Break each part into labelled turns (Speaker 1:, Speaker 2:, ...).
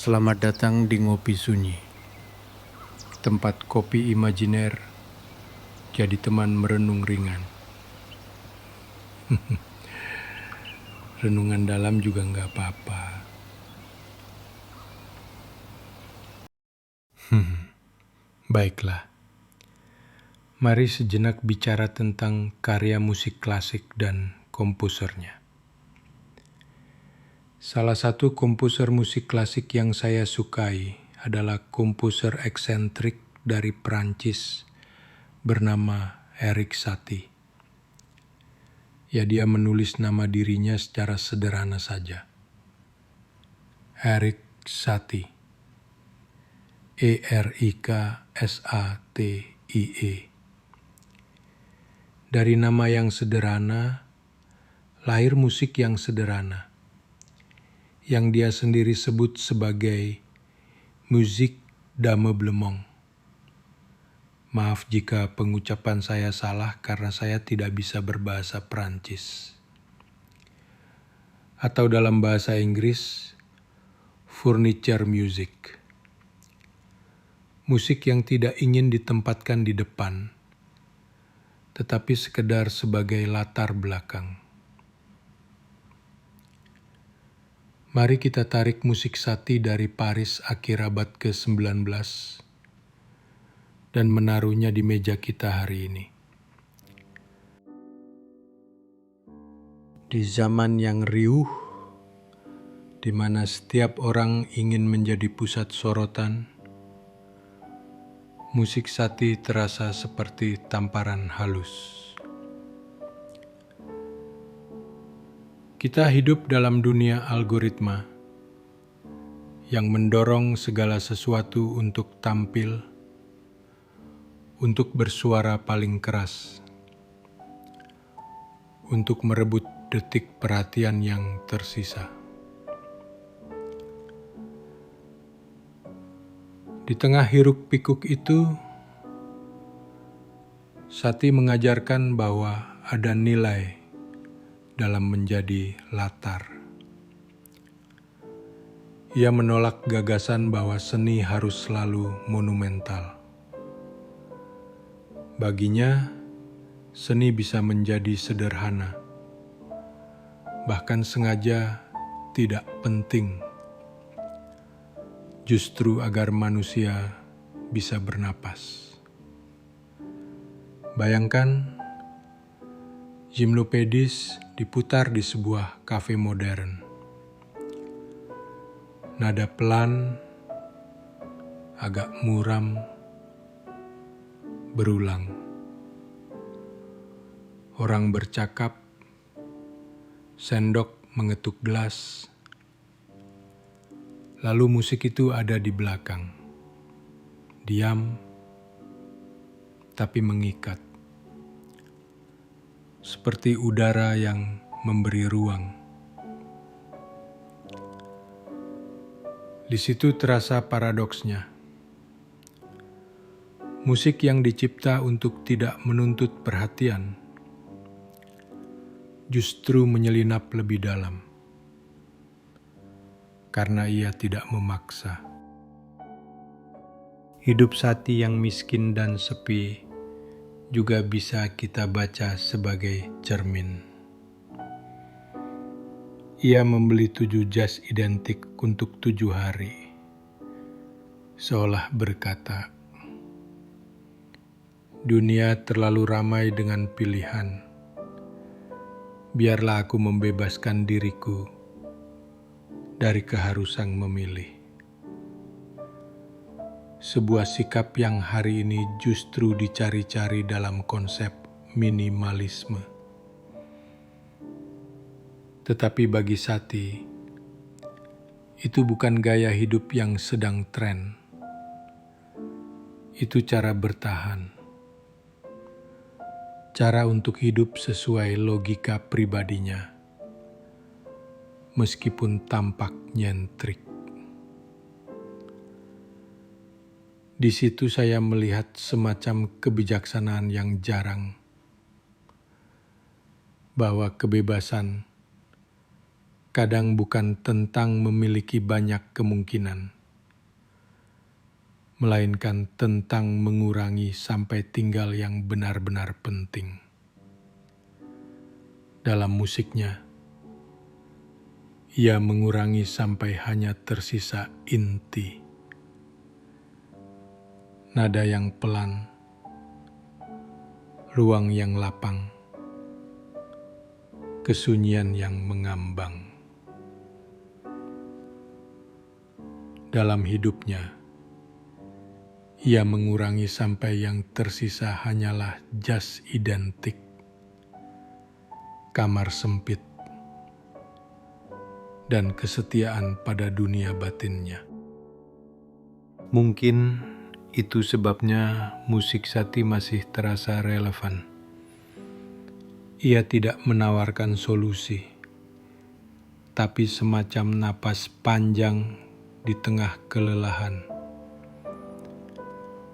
Speaker 1: Selamat datang di Ngopi Sunyi, tempat kopi imajiner jadi teman merenung ringan. Renungan dalam juga nggak apa-apa. Baiklah, mari sejenak bicara tentang karya musik klasik dan komposernya. Salah satu komposer musik klasik yang saya sukai adalah komposer eksentrik dari Prancis bernama Erik Satie. Ya, dia menulis nama dirinya secara sederhana saja. Erik Satie. Eriksatie. Dari nama yang sederhana, lahir musik yang sederhana, yang dia sendiri sebut sebagai musik d'ameublement. Maaf jika pengucapan saya salah karena saya tidak bisa berbahasa Prancis. Atau dalam bahasa Inggris, furniture music. Musik yang tidak ingin ditempatkan di depan, tetapi sekedar sebagai latar belakang. Mari kita tarik musik Satie dari Paris akhir abad ke-19 dan menaruhnya di meja kita hari ini. Di zaman yang riuh, di mana setiap orang ingin menjadi pusat sorotan, musik Satie terasa seperti tamparan halus. Kita hidup dalam dunia algoritma yang mendorong segala sesuatu untuk tampil, untuk bersuara paling keras, untuk merebut detik perhatian yang tersisa. Di tengah hiruk-pikuk itu, Satie mengajarkan bahwa ada nilai dalam menjadi latar. Ia menolak gagasan bahwa seni harus selalu monumental. Baginya, seni bisa menjadi sederhana, bahkan sengaja tidak penting, justru agar manusia bisa bernapas. Bayangkan, Gymnopédis diputar di sebuah kafe modern. Nada pelan, agak muram, berulang. Orang bercakap, sendok mengetuk gelas, lalu musik itu ada di belakang, diam, tapi mengikat. Seperti udara yang memberi ruang. Di situ terasa paradoksnya. Musik yang dicipta untuk tidak menuntut perhatian, justru menyelinap lebih dalam, karena ia tidak memaksa. Hidup Satie yang miskin dan sepi juga bisa kita baca sebagai cermin. Ia membeli 7 jas identik untuk 7 hari, seolah berkata, dunia terlalu ramai dengan pilihan, biarlah aku membebaskan diriku dari keharusan memilih. Sebuah sikap yang hari ini justru dicari-cari dalam konsep minimalisme. Tetapi bagi Satie, itu bukan gaya hidup yang sedang tren. Itu cara bertahan. Cara untuk hidup sesuai logika pribadinya, meskipun tampak nyentrik. Di situ saya melihat semacam kebijaksanaan yang jarang, bahwa kebebasan kadang bukan tentang memiliki banyak kemungkinan, melainkan tentang mengurangi sampai tinggal yang benar-benar penting. Dalam musiknya, ia mengurangi sampai hanya tersisa inti. Nada yang pelan, ruang yang lapang, kesunyian yang mengambang. Dalam hidupnya, ia mengurangi sampai yang tersisa hanyalah jas identik, kamar sempit, dan kesetiaan pada dunia batinnya. Mungkin itu sebabnya musik Sati masih terasa relevan. Ia tidak menawarkan solusi, tapi semacam napas panjang di tengah kelelahan.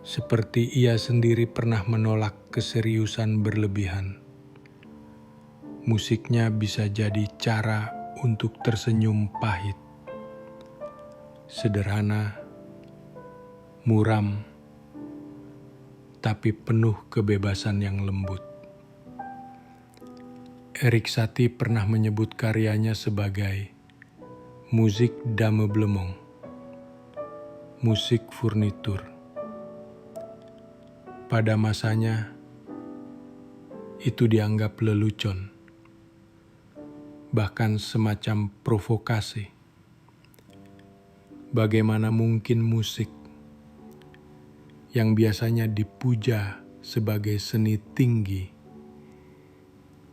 Speaker 1: Seperti ia sendiri pernah menolak keseriusan berlebihan. Musiknya bisa jadi cara untuk tersenyum pahit, sederhana, muram, tapi penuh kebebasan yang lembut. Erik Satie pernah menyebut karyanya sebagai musik dame blemong, musik furnitur. Pada masanya, itu dianggap lelucon, bahkan semacam provokasi. Bagaimana mungkin musik yang biasanya dipuja sebagai seni tinggi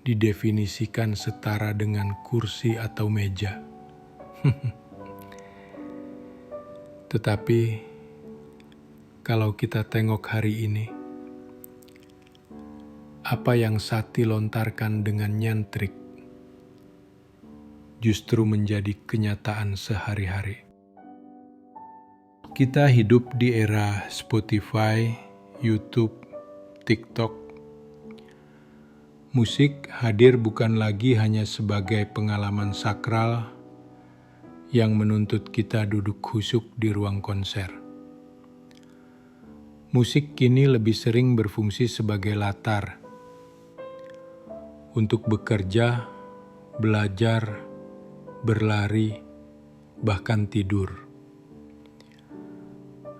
Speaker 1: didefinisikan setara dengan kursi atau meja? Tetapi kalau kita tengok hari ini, apa yang Satie lontarkan dengan nyentrik justru menjadi kenyataan sehari-hari. Kita hidup di era Spotify, YouTube, TikTok. Musik hadir bukan lagi hanya sebagai pengalaman sakral yang menuntut kita duduk khusyuk di ruang konser. Musik kini lebih sering berfungsi sebagai latar untuk bekerja, belajar, berlari, bahkan tidur.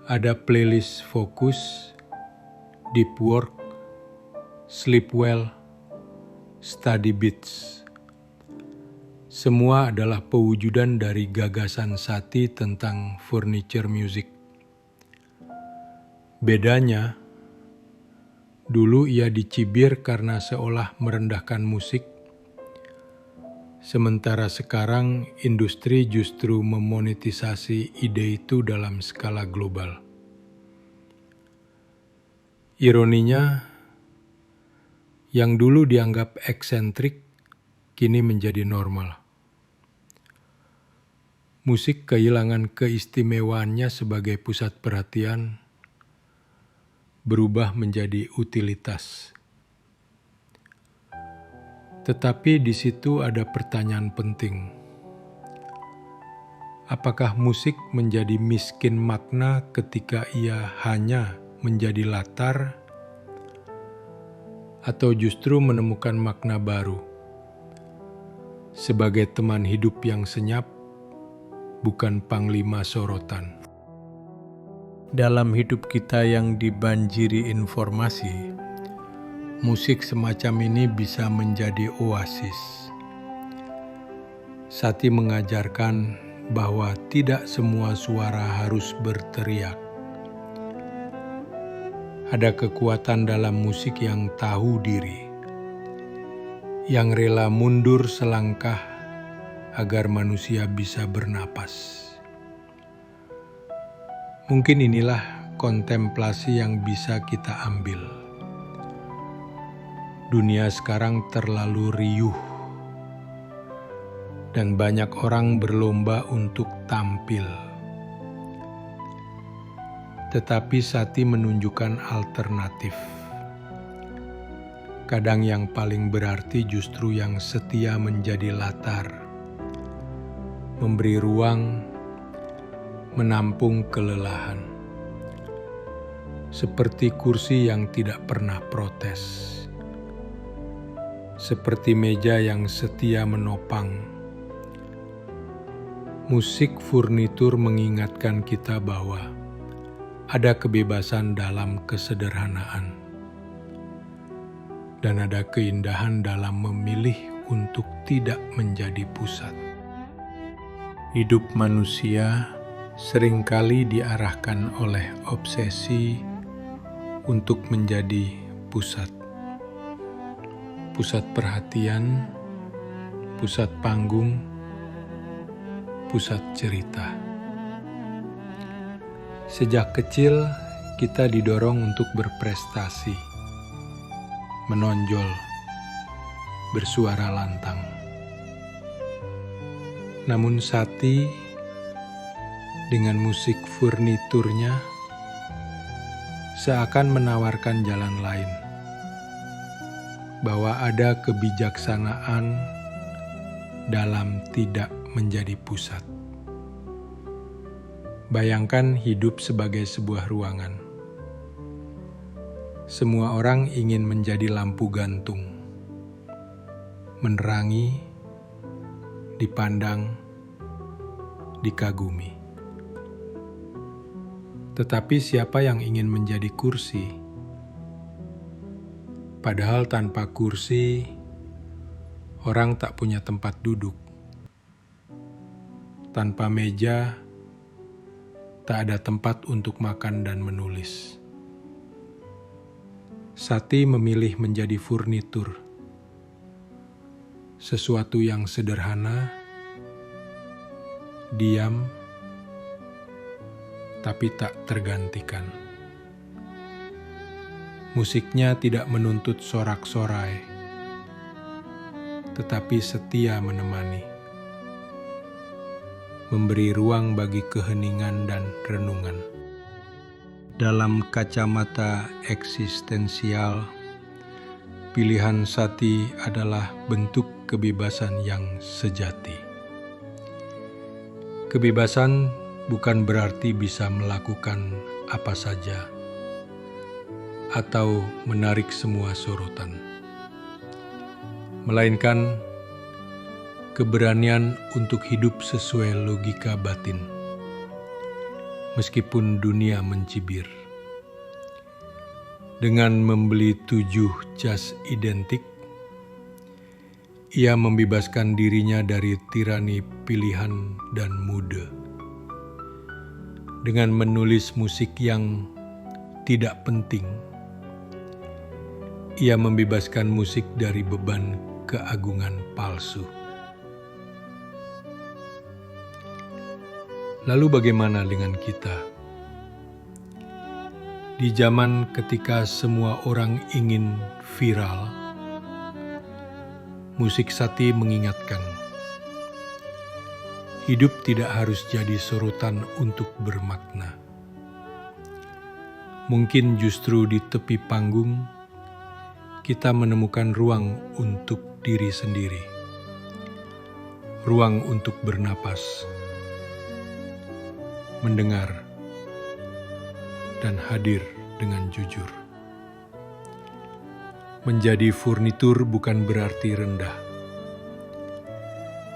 Speaker 1: Ada playlist fokus, deep work, sleep well, study beats. Semua adalah pewujudan dari gagasan Satie tentang furniture music. Bedanya, dulu ia dicibir karena seolah merendahkan musik, sementara sekarang industri justru memonetisasi ide itu dalam skala global. Ironinya, yang dulu dianggap eksentrik kini menjadi normal. Musik kehilangan keistimewaannya sebagai pusat perhatian, berubah menjadi utilitas. Tetapi di situ ada pertanyaan penting. Apakah musik menjadi miskin makna ketika ia hanya menjadi latar, atau justru menemukan makna baru sebagai teman hidup yang senyap, bukan panglima sorotan? Dalam hidup kita yang dibanjiri informasi, musik semacam ini bisa menjadi oasis. Satie mengajarkan bahwa tidak semua suara harus berteriak. Ada kekuatan dalam musik yang tahu diri, yang rela mundur selangkah agar manusia bisa bernapas. Mungkin inilah kontemplasi yang bisa kita ambil. Dunia sekarang terlalu riuh, dan banyak orang berlomba untuk tampil. Tetapi Satie menunjukkan alternatif. Kadang yang paling berarti justru yang setia menjadi latar, memberi ruang, menampung kelelahan. Seperti kursi yang tidak pernah protes. Seperti meja yang setia menopang. Musik furnitur mengingatkan kita bahwa ada kebebasan dalam kesederhanaan. Dan ada keindahan dalam memilih untuk tidak menjadi pusat. Hidup manusia seringkali diarahkan oleh obsesi untuk menjadi pusat. Pusat perhatian, pusat panggung, pusat cerita. Sejak kecil kita didorong untuk berprestasi, menonjol, bersuara lantang. Namun Sati dengan musik furniturnya seakan menawarkan jalan lain, bahwa ada kebijaksanaan dalam tidak menjadi pusat. Bayangkan hidup sebagai sebuah ruangan. Semua orang ingin menjadi lampu gantung, menerangi, dipandang, dikagumi. Tetapi siapa yang ingin menjadi kursi? Padahal tanpa kursi, orang tak punya tempat duduk. Tanpa meja, tak ada tempat untuk makan dan menulis. Sati memilih menjadi furnitur. Sesuatu yang sederhana, diam, tapi tak tergantikan. Musiknya tidak menuntut sorak-sorai, tetapi setia menemani. Memberi ruang bagi keheningan dan renungan. Dalam kacamata eksistensial, pilihan Sati adalah bentuk kebebasan yang sejati. Kebebasan bukan berarti bisa melakukan apa saja atau menarik semua sorotan, melainkan keberanian untuk hidup sesuai logika batin, meskipun dunia mencibir. Dengan membeli 7 jas identik, ia membebaskan dirinya dari tirani pilihan dan mode. Dengan menulis musik yang tidak penting, ia membebaskan musik dari beban keagungan palsu. Lalu bagaimana dengan kita? Di zaman ketika semua orang ingin viral, musik Sati mengingatkan, hidup tidak harus jadi sorotan untuk bermakna. Mungkin justru di tepi panggung, kita menemukan ruang untuk diri sendiri. Ruang untuk bernapas, mendengar, dan hadir dengan jujur. Menjadi furnitur bukan berarti rendah,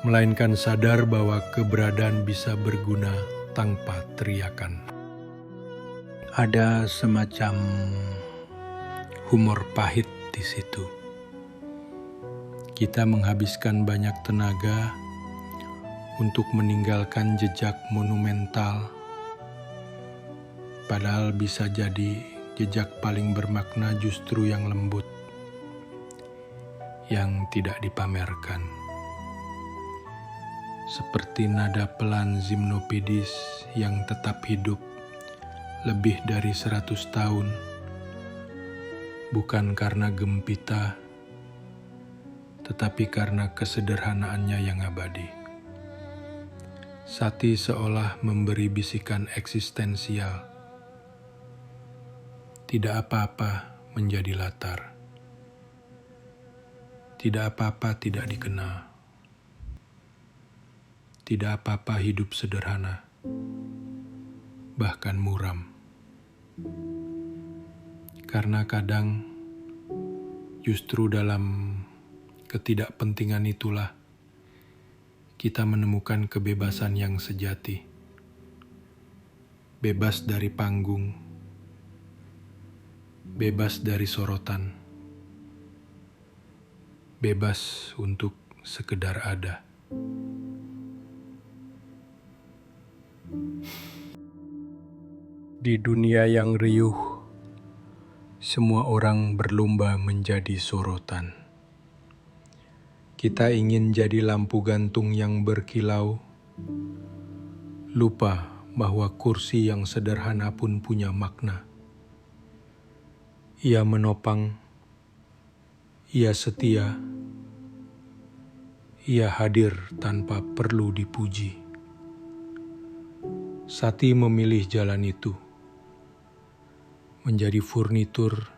Speaker 1: melainkan sadar bahwa keberadaan bisa berguna tanpa teriakan. Ada semacam humor pahit di situ. Kita menghabiskan banyak tenaga untuk meninggalkan jejak monumental, padahal bisa jadi jejak paling bermakna justru yang lembut, yang tidak dipamerkan. Seperti nada pelan Zimnopedis yang tetap hidup lebih dari 100 tahun, bukan karena gempita, tetapi karena kesederhanaannya yang abadi. Sati seolah memberi bisikan eksistensial. Tidak apa-apa menjadi latar. Tidak apa-apa tidak dikenal. tidak apa-apa hidup sederhana, bahkan muram. Karena kadang justru dalam ketidakpentingan itulah kita menemukan kebebasan yang sejati. Bebas dari panggung, bebas dari sorotan, bebas untuk sekedar ada. Di dunia yang riuh, semua orang berlomba menjadi sorotan. Kita ingin jadi lampu gantung yang berkilau, lupa bahwa kursi yang sederhana pun punya makna. Ia menopang, ia setia, ia hadir tanpa perlu dipuji. Sati memilih jalan itu, menjadi furnitur,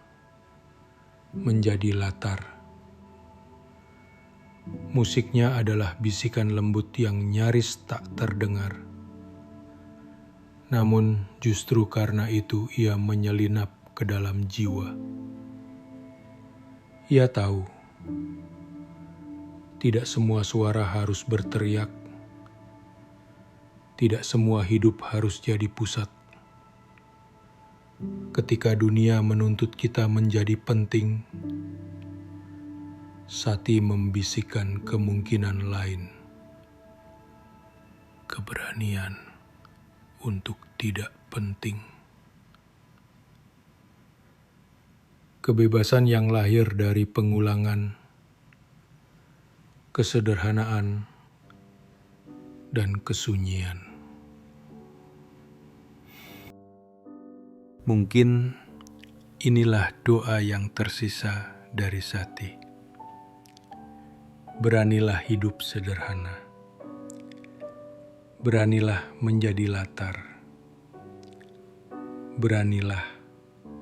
Speaker 1: menjadi latar. Musiknya adalah bisikan lembut yang nyaris tak terdengar. Namun justru karena itu ia menyelinap ke dalam jiwa. Ia tahu, tidak semua suara harus berteriak, tidak semua hidup harus jadi pusat. Ketika dunia menuntut kita menjadi penting, Sati membisikkan kemungkinan lain. Keberanian untuk tidak penting. Kebebasan yang lahir dari pengulangan, kesederhanaan, dan kesunyian. Mungkin inilah doa yang tersisa dari Sati. Beranilah hidup sederhana. Beranilah menjadi latar. Beranilah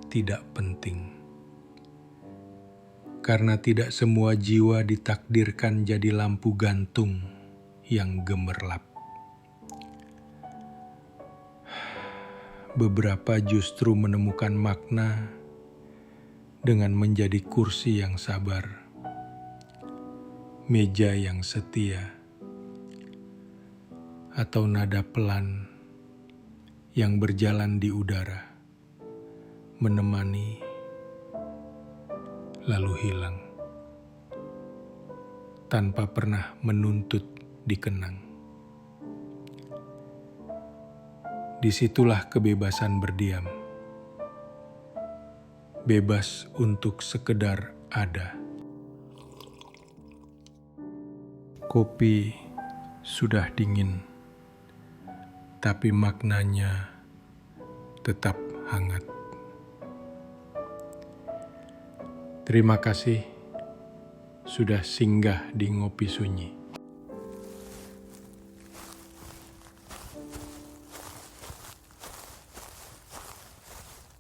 Speaker 1: tidak penting. Karena tidak semua jiwa ditakdirkan jadi lampu gantung yang gemerlap. Beberapa justru menemukan makna dengan menjadi kursi yang sabar, meja yang setia, atau nada pelan yang berjalan di udara, menemani lalu hilang, tanpa pernah menuntut dikenang. Disitulah kebebasan berdiam, bebas untuk sekedar ada. Kopi sudah dingin, tapi maknanya tetap hangat. Terima kasih sudah singgah di Ngopi Sunyi.